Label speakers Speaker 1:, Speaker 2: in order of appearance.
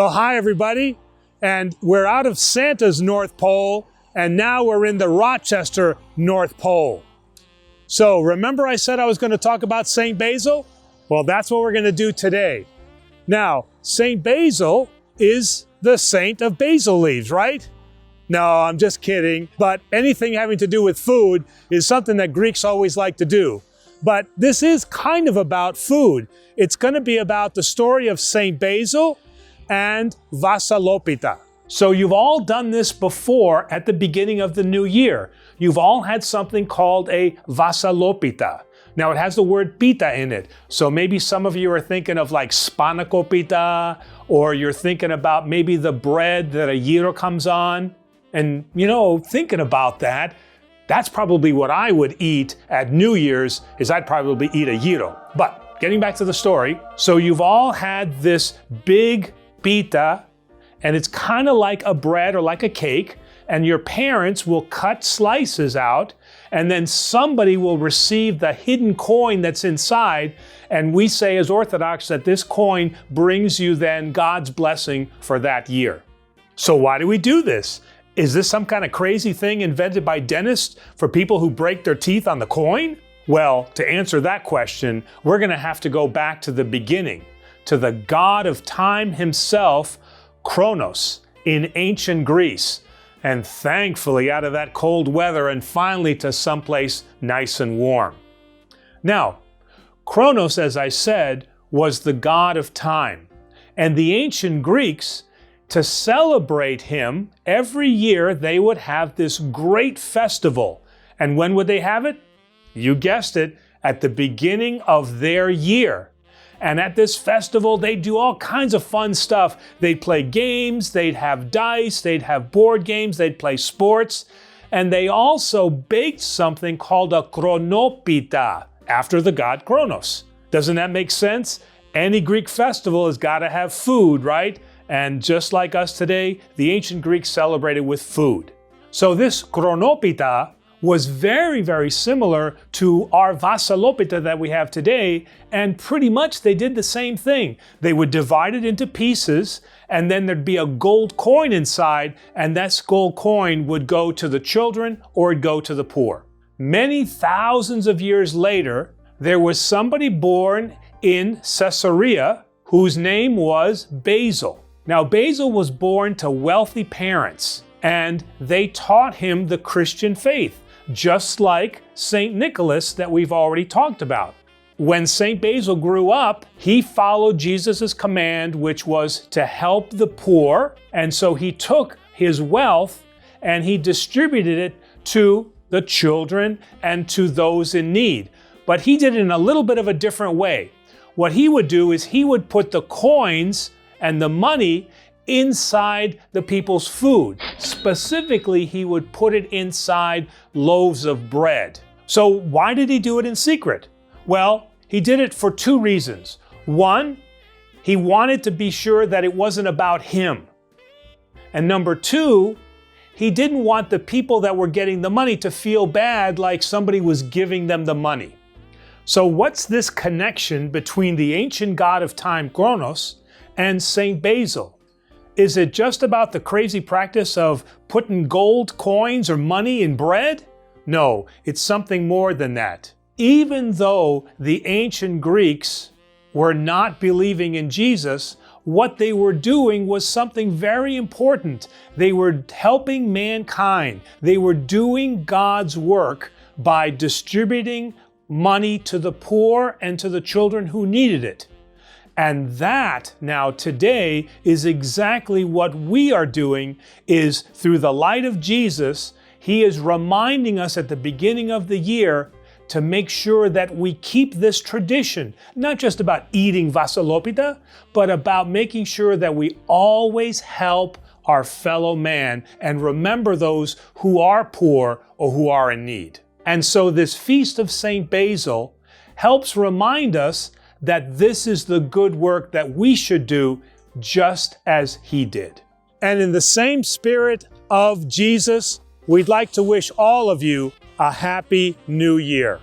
Speaker 1: Well, hi everybody, and we're out of Santa's North Pole, and now we're in the Rochester North Pole. So remember I said I was going to talk about St. Basil? Well, that's what we're going to do today. Now, St. Basil is the saint of basil leaves, right? No, I'm just kidding, but anything having to do with food is something that Greeks always like to do. But this is kind of about food. It's going to be about the story of St. Basil and vasilopita. So you've all done this before at the beginning of the new year. You've all had something called a vasilopita. Now it has the word pita in it. So maybe some of you are thinking of like spanakopita, or you're thinking about maybe the bread that a gyro comes on. And thinking about that, that's probably what I would eat at New Year's, is I'd probably eat a gyro. But getting back to the story, so you've all had this big pita, and it's kind of like a bread or like a cake, and your parents will cut slices out, and then somebody will receive the hidden coin that's inside, and we say as Orthodox that this coin brings you then God's blessing for that year. So why do we do this? Is this some kind of crazy thing invented by dentists for people who break their teeth on the coin? Well, to answer that question, we're going to have to go back to the beginning, to the god of time himself, Kronos, in ancient Greece, and thankfully out of that cold weather and finally to someplace nice and warm. Now, Kronos, as I said, was the god of time, and the ancient Greeks, to celebrate him, every year they would have this great festival. And when would they have it? You guessed it, at the beginning of their year. And at this festival, they'd do all kinds of fun stuff. They'd play games, they'd have dice, they'd have board games, they'd play sports. And they also baked something called a chronopita, after the god Kronos. Doesn't that make sense? Any Greek festival has got to have food, right? And just like us today, the ancient Greeks celebrated with food. So this chronopita was very, very similar to our vasilopita that we have today, and pretty much they did the same thing. They would divide it into pieces, and then there'd be a gold coin inside, and that gold coin would go to the children or it'd go to the poor. Many thousands of years later, there was somebody born in Caesarea whose name was Basil. Now, Basil was born to wealthy parents, and they taught him the Christian faith, just like St. Nicholas that we've already talked about. When St. Basil grew up, he followed Jesus' command, which was to help the poor, and so he took his wealth and he distributed it to the children and to those in need. But he did it in a little bit of a different way. What he would do is he would put the coins and the money inside the people's food. Specifically, he would put it inside loaves of bread. So why did he do it in secret? Well, he did it for two reasons. One, he wanted to be sure that it wasn't about him. And number two, he didn't want the people that were getting the money to feel bad like somebody was giving them the money. So what's this connection between the ancient god of time, Kronos, and St. Basil? Is it just about the crazy practice of putting gold coins or money in bread? No, it's something more than that. Even though the ancient Greeks were not believing in Jesus, what they were doing was something very important. They were helping mankind. They were doing God's work by distributing money to the poor and to the children who needed it. And that now today is exactly what we are doing, is through the light of Jesus, he is reminding us at the beginning of the year to make sure that we keep this tradition, not just about eating vasilopita, but about making sure that we always help our fellow man and remember those who are poor or who are in need. And so this feast of St. Basil helps remind us that this is the good work that we should do just as he did. And in the same spirit of Jesus, we'd like to wish all of you a happy new year.